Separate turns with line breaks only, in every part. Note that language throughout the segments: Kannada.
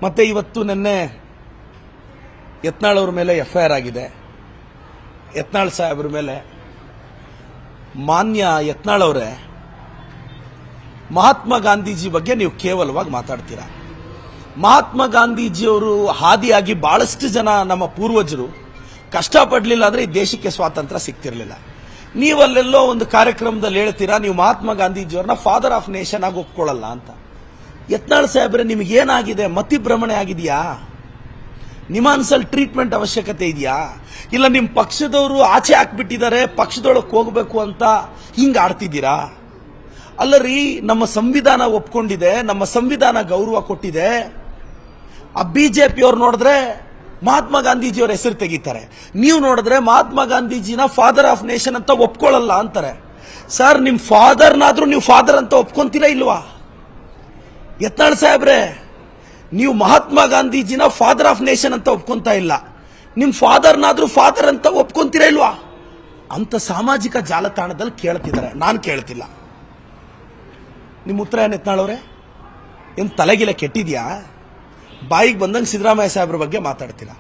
ಮತ್ತೆ ಇವತ್ತು ನಿನ್ನೆ ಯತ್ನಾಳ್ ಅವರ ಮೇಲೆ FIR ಆಗಿದೆ. ಯತ್ನಾಳ್ ಸಾಹೇಬ್ರ ಮೇಲೆ ಮಾನ್ಯ ಯತ್ನಾಳ್ ಅವರೇ, ಮಹಾತ್ಮ ಗಾಂಧೀಜಿ ಬಗ್ಗೆ ನೀವು ಕೇವಲವಾಗಿ ಮಾತಾಡ್ತೀರಾ. ಮಹಾತ್ಮ ಗಾಂಧೀಜಿಯವರು ಹಾದಿಯಾಗಿ ಬಹಳಷ್ಟು ಜನ ನಮ್ಮ ಪೂರ್ವಜರು ಕಷ್ಟಪಡಲಿಲ್ಲ ಅಂದ್ರೆ ಈ ದೇಶಕ್ಕೆ ಸ್ವಾತಂತ್ರ್ಯ ಸಿಗ್ತಿರ್ಲಿಲ್ಲ. ನೀವಲ್ಲೆಲ್ಲೋ ಒಂದು ಕಾರ್ಯಕ್ರಮದಲ್ಲಿ ಹೇಳ್ತೀರಾ ನೀವು ಮಹಾತ್ಮ ಗಾಂಧೀಜಿಯವ್ರನ್ನ ಫಾದರ್ ಆಫ್ ನೇಷನ್ ಆಗಿ ಒಪ್ಕೊಳ್ಳಲ್ಲ ಅಂತ. ಯತ್ನಾಳ್ ಸಾಹೇಬ್ರೆ, ನಿಮಗೇನಾಗಿದೆ? ಮತಿಭ್ರಮಣೆ ಆಗಿದೆಯಾ? ನಿಮಾನ್ಸಲ್ ಟ್ರೀಟ್ಮೆಂಟ್ ಅವಶ್ಯಕತೆ ಇದೆಯಾ? ಇಲ್ಲ ನಿಮ್ಮ ಪಕ್ಷದವರು ಆಚೆ ಹಾಕ್ಬಿಟ್ಟಿದ್ದಾರೆ, ಪಕ್ಷದೊಳಗೆ ಹೋಗಬೇಕು ಅಂತ ಹಿಂಗ ಆಡ್ತಿದ್ದೀರಾ? ಅಲ್ಲರಿ, ನಮ್ಮ ಸಂವಿಧಾನ ಒಪ್ಕೊಂಡಿದೆ, ನಮ್ಮ ಸಂವಿಧಾನ ಗೌರವ ಕೊಟ್ಟಿದೆ. ಆ ಬಿಜೆಪಿಯವ್ರು ನೋಡಿದ್ರೆ ಮಹಾತ್ಮ ಗಾಂಧೀಜಿಯವರ ಹೆಸರು ತೆಗಿತಾರೆ, ನೀವು ನೋಡಿದ್ರೆ ಮಹಾತ್ಮ ಗಾಂಧೀಜಿನ ಫಾದರ್ ಆಫ್ ನೇಷನ್ ಅಂತ ಒಪ್ಕೊಳ್ಳಲ್ಲ ಅಂತಾರೆ. ಸರ್, ನಿಮ್ ಫಾದರ್ನಾದ್ರೂ ನೀವು ಫಾದರ್ ಅಂತ ಒಪ್ಕೊಂತೀರಾ ಇಲ್ವಾ? ಯತ್ನಾಳ್ ಸಾಹೇಬ್ರೆ, ನೀವು ಮಹಾತ್ಮ ಗಾಂಧೀಜಿನ ಫಾದರ್ ಆಫ್ ನೇಷನ್ ಅಂತ ಒಪ್ಕೊಂತಾ ಇಲ್ಲ, ನಿಮ್ ಫಾದರ್ನಾದ್ರೂ ಫಾದರ್ ಅಂತ ಒಪ್ಕೊಂತೀರಾ ಇಲ್ವಾ ಅಂತ ಸಾಮಾಜಿಕ ಜಾಲತಾಣದಲ್ಲಿ ಕೇಳ್ತಿದ್ದಾರೆ. ನಾನು ಕೇಳ್ತಿಲ್ಲ. ನಿಮ್ಮ ಉತ್ತರ ಏನು ಯತ್ನಾಳ್ ಅವರೇ? ಏನು ತಲೆಗಿಲೆ ಕೆಟ್ಟಿದ್ಯಾ? ಬಾಯಿಗೆ ಬಂದಂಗೆ ಸಿದ್ದರಾಮಯ್ಯ ಸಾಹೇಬ್ರ ಬಗ್ಗೆ ಮಾತಾಡ್ತೀರಾ,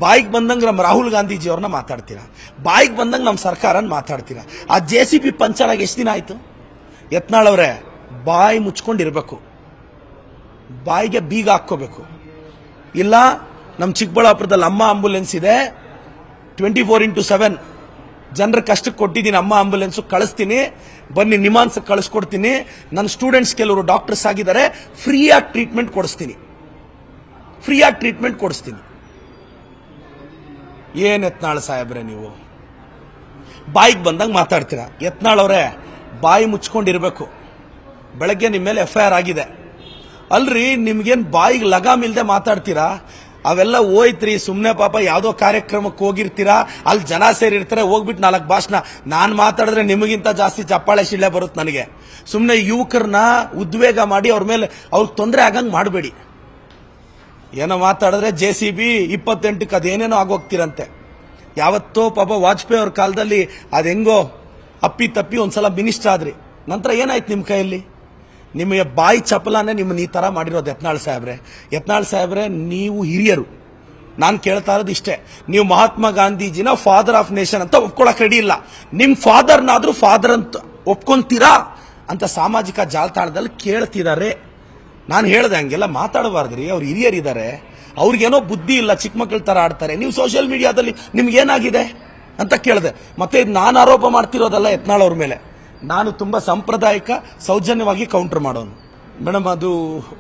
ಬಾಯಿಗೆ ಬಂದಂಗೆ ನಮ್ಮ ರಾಹುಲ್ ಗಾಂಧೀಜಿ ಅವ್ರನ್ನ ಮಾತಾಡ್ತೀರಾ, ಬಾಯಿಗೆ ಬಂದಂಗೆ ನಮ್ಮ ಸರ್ಕಾರನ ಮಾತಾಡ್ತೀರಾ. ಆ JCB ಪಂಚರ್ ಆಗಿ ಎಷ್ಟು ದಿನ ಆಯ್ತು? ಯತ್ನಾಳ್ ಅವರೇ, ಬಾಯಿ ಮುಚ್ಕೊಂಡಿರ್ಬೇಕು, ಬಾಯಿಗೆ ಬೀಗ ಹಾಕೋಬೇಕು. ಇಲ್ಲ, ನಮ್ಮ ಚಿಕ್ಕಬಳ್ಳಾಪುರದಲ್ಲಿ ಅಮ್ಮ ಆಂಬುಲೆನ್ಸ್ ಇದೆ, 24x7 ಜನರ ಕಷ್ಟಕ್ಕೆ ಕೊಟ್ಟಿದ್ದೀನಿ, ಅಮ್ಮ ಆಂಬುಲೆನ್ಸ್ ಕಳಿಸ್ತೀನಿ, ಬನ್ನಿ ನಿಮಾನ್ಸ್ ಕಳಿಸ್ಕೊಡ್ತೀನಿ. ನನ್ನ ಸ್ಟೂಡೆಂಟ್ಸ್ ಕೆಲವರು ಡಾಕ್ಟರ್ಸ್ ಆಗಿದ್ದಾರೆ, ಫ್ರೀಯಾಗಿ ಟ್ರೀಟ್ಮೆಂಟ್ ಕೊಡಿಸ್ತೀನಿ. ಏನ್ ಯತ್ನಾಳ್ ಸಾಹೇಬ್ರೆ, ನೀವು ಬಾಯಿಗೆ ಬಂದಂಗೆ ಮಾತಾಡ್ತೀರಾ. ಯತ್ನಾಳ್ ಅವರೇ, ಬಾಯಿ ಮುಚ್ಕೊಂಡಿರ್ಬೇಕು. ಬೆಳಗ್ಗೆ ನಿಮ್ಮ ಮೇಲೆ FIR ಆಗಿದೆ ಅಲ್ರಿ, ನಿಮ್ಗೇನ್ ಬಾಯಿಗೆ ಲಗಾಮ್ ಇಲ್ದೆ ಮಾತಾಡ್ತೀರಾ? ಅವೆಲ್ಲ ಹೋಯ್ತ್ರಿ, ಸುಮ್ನೆ ಪಾಪ ಯಾವ್ದೋ ಕಾರ್ಯಕ್ರಮಕ್ಕೆ ಹೋಗಿರ್ತೀರಾ, ಅಲ್ಲಿ ಜನ ಸೇರಿರ್ತಾರೆ, ಹೋಗ್ಬಿಟ್ಟು 4 ಭಾಷಣ. ನಾನು ಮಾತಾಡಿದ್ರೆ ನಿಮಗಿಂತ ಜಾಸ್ತಿ ಚಪ್ಪಾಳೆ ಶಿಳ್ಳೆ ಬರುತ್ತೆ ನನಗೆ. ಸುಮ್ನೆ ಯುವಕರನ್ನ ಉದ್ವೇಗ ಮಾಡಿ ಅವ್ರ ಮೇಲೆ ಅವ್ರಿಗೆ ತೊಂದರೆ ಆಗಂಗ್ ಮಾಡಬೇಡಿ. ಏನೋ ಮಾತಾಡಿದ್ರೆ JCB 28ಕ್ಕೆ ಅದೇನೇನೋ ಆಗೋಗ್ತಿರಂತೆ. ಯಾವತ್ತೋ ಪಾಪ ವಾಜಪೇಯಿ ಅವ್ರ ಕಾಲದಲ್ಲಿ ಅದೆಂಗೋ ಅಪ್ಪಿ ತಪ್ಪಿ ಒಂದ್ಸಲ ಮಿನಿಸ್ಟರ್ ಆದ್ರಿ, ನಂತರ ಏನಾಯ್ತು ನಿಮ್ಮ ಕೈಯಲ್ಲಿ? ನಿಮಗೆ ಬಾಯಿ ಚಪಲಾನೆ ನಿಮ್ಮನ್ನ ಈ ತರ ಮಾಡಿರೋದು. ಯತ್ನಾಳ್ ಸಾಹೇಬ್ರೆ, ನೀವು ಹಿರಿಯರು. ನಾನು ಕೇಳ್ತಾ ಇರೋದು ಇಷ್ಟೇ, ನೀವು ಮಹಾತ್ಮ ಗಾಂಧೀಜಿನ ಫಾದರ್ ಆಫ್ ನೇಷನ್ ಅಂತ ಒಪ್ಕೊಳಕ್ ರೆಡಿ ಇಲ್ಲ, ನಿಮ್ ಫಾದರ್ನಾದ್ರೂ ಫಾದರ್ ಅಂತ ಒಪ್ಕೊಂತೀರಾ ಅಂತ ಸಾಮಾಜಿಕ ಜಾಲತಾಣದಲ್ಲಿ ಕೇಳ್ತಿದ್ದಾರೆ. ನಾನು ಹೇಳ್ದೆ ಹಂಗೆಲ್ಲ ಮಾತಾಡಬಾರ್ದ್ರಿ, ಅವ್ರು ಹಿರಿಯರಿದ್ದಾರೆ, ಅವ್ರಿಗೇನೋ ಬುದ್ಧಿ ಇಲ್ಲ, ಚಿಕ್ಕ ಮಕ್ಕಳ ತರ ಆಡ್ತಾರೆ. ನೀವು ಸೋಷಿಯಲ್ ಮೀಡಿಯಾದಲ್ಲಿ ನಿಮ್ಗೇನಾಗಿದೆ ಅಂತ ಕೇಳಿದೆ. ಮತ್ತೆ ನಾನು ಆರೋಪ ಮಾಡ್ತಿರೋದಲ್ಲ ಯತ್ನಾಳ್ ಅವ್ರ ಮೇಲೆ, ನಾನು ತುಂಬಾ ಸಾಂಪ್ರದಾಯಿಕ ಸೌಜನ್ಯವಾಗಿ ಕೌಂಟರ್ ಮಾಡೋನು. ಮೇಡಮ್, ಅದು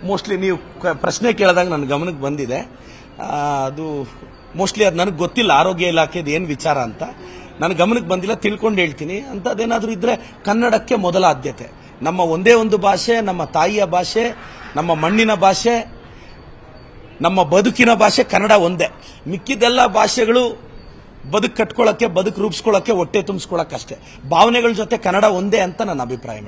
ಮೋಸ್ಟ್ಲಿ ನೀವು ಪ್ರಶ್ನೆ ಕೇಳಿದಾಗ ನನ್ನ ಗಮನಕ್ಕೆ ಬಂದಿದೆ. ಅದು ಮೋಸ್ಟ್ಲಿ ಅದು ನನಗೆ ಗೊತ್ತಿಲ್ಲ, ಆರೋಗ್ಯ ಇಲಾಖೆದು ಏನು ವಿಚಾರ ಅಂತ ನನ್ನ ಗಮನಕ್ಕೆ ಬಂದಿಲ್ಲ, ತಿಳ್ಕೊಂಡು ಹೇಳ್ತೀನಿ. ಅಂಥದ್ದೇನಾದ್ರೂ ಇದ್ರೆ ಕನ್ನಡಕ್ಕೆ ಮೊದಲ ಆದ್ಯತೆ. ನಮ್ಮ ಒಂದೇ ಒಂದು ಭಾಷೆ, ನಮ್ಮ ತಾಯಿಯ ಭಾಷೆ, ನಮ್ಮ ಮಣ್ಣಿನ ಭಾಷೆ, ನಮ್ಮ ಬದುಕಿನ ಭಾಷೆ ಕನ್ನಡ ಒಂದೇ. ಮಿಕ್ಕಿದೆಲ್ಲ ಭಾಷೆಗಳು ಬದುಕು ಕಟ್ಕೊಳ್ಳೋಕ್ಕೆ, ಬದುಕು ರೂಪಿಸ್ಕೊಳ್ಳೋಕ್ಕೆ, ಹೊಟ್ಟೆ ತುಂಬಿಸ್ಕೊಳ್ಳೋಕೆ ಅಷ್ಟೇ. ಭಾವನೆಗಳ ಜೊತೆ ಕನ್ನಡ ಒಂದೇ ಅಂತ ನನ್ನ ಅಭಿಪ್ರಾಯ ಮೇಡಮ್.